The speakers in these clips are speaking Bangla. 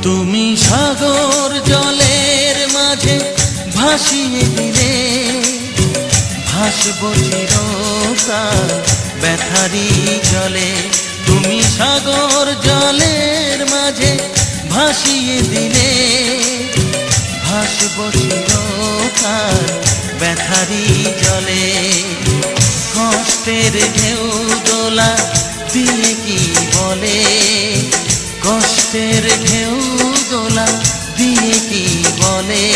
তুমি সাগর জলের মাঝে ভাসিয়ে দিলে, ভাসব চিরকাল ব্যথারি জলে। তুমি সাগর জলের মাঝে ভাসিয়ে দিলে, ভাসব চিরকাল ব্যথারি জলে। কষ্টের ঢেউ দোলা দিয়ে কি বলে, কষ্টের ঢেউ দোলা দিয়ে কি বলে,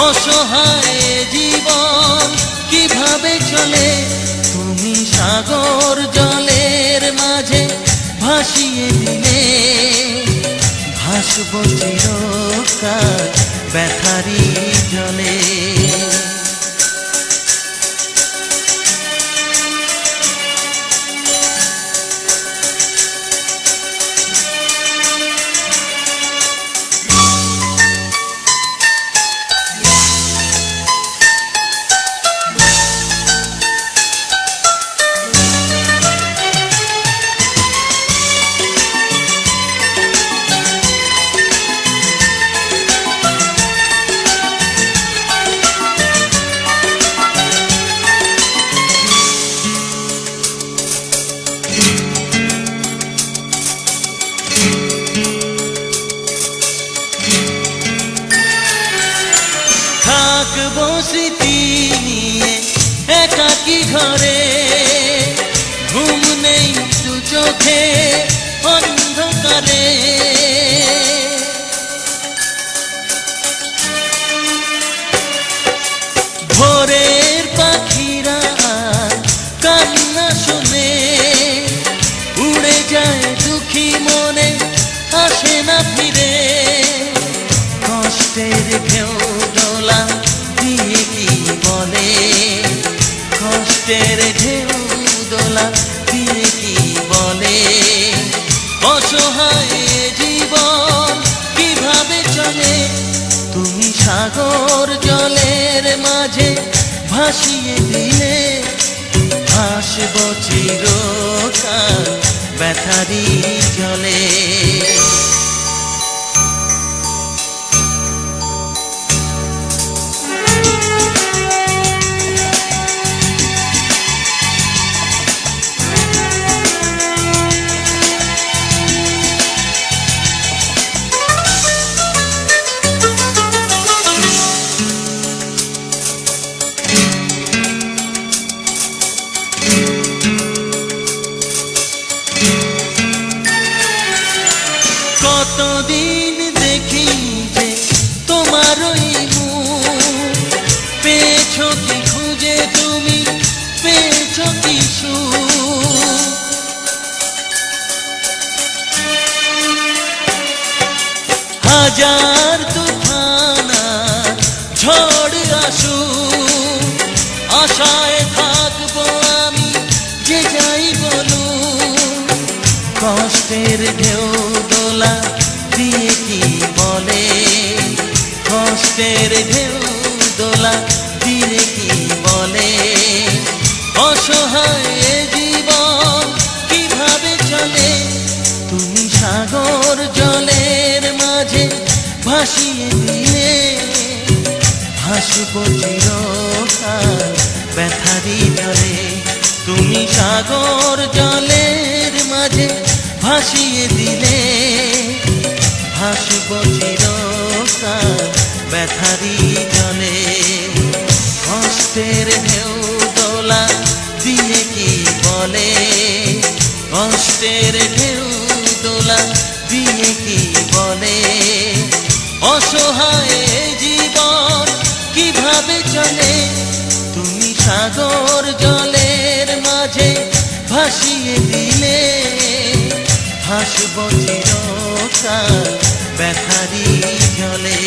অসহায় জীবন কিভাবে চলে। তুমি সাগর জলের মাঝে ভাসিয়ে দিলে, ভাসব চিরকাল ব্যথারি জলে। থাকবো স্মৃতি নিয়ে একাকী ঘরে, ঘুম নেই দু চোখে অন্ধকারে। ভোরের পাখিরা কান্না শুনে, উড়ে যায় দুঃখী মনে আসে না ফিরে। কষ্টের ঢেউ দোলা দিয়ে কি বলে, কষ্টের ঢেউ দোলা দিয়ে কি বলে, অসহায় জীবন কিভাবে চলে। তুমি সাগর জলের মাঝে ভাসিয়ে দিলে, ভাসব চিরকাল ব্যথারি জলে। কতদিন দেখি যে তোমার ওই মুখ, পেয়েছো কি খুঁজে তুমি, পেয়েছো কি সুখ। হাজার তুফান ঝড় আসুক, আশায় থাকবো আমি যে যাই বলুক। কষ্টের ঢেউ দোলা দিয়ে কি বলে, কষ্টের ঢেউ দোলা দিয়ে কি বলে, অসহায় জীবন কিভাবে চলে। তুমি সাগর জলের মাঝে ভাসিয়ে দিলে, ভাসব চিরকাল ব্যথারি জলে। তুমি সাগর জলের মাঝে ভাসিয়ে দিলে, ভাসব চিরকাল ব্যথারি জলে। কষ্টের ঢেউ দোলা দিয়ে কি বলে, কষ্টের ঢেউ দোলা দিয়ে কি বলে, অসহায় জীবন কিভাবে চলে তুমি সাগর জলের মাঝে ভাসিয়ে দিলে ভাসব চিরকাল ব্যথারি জলে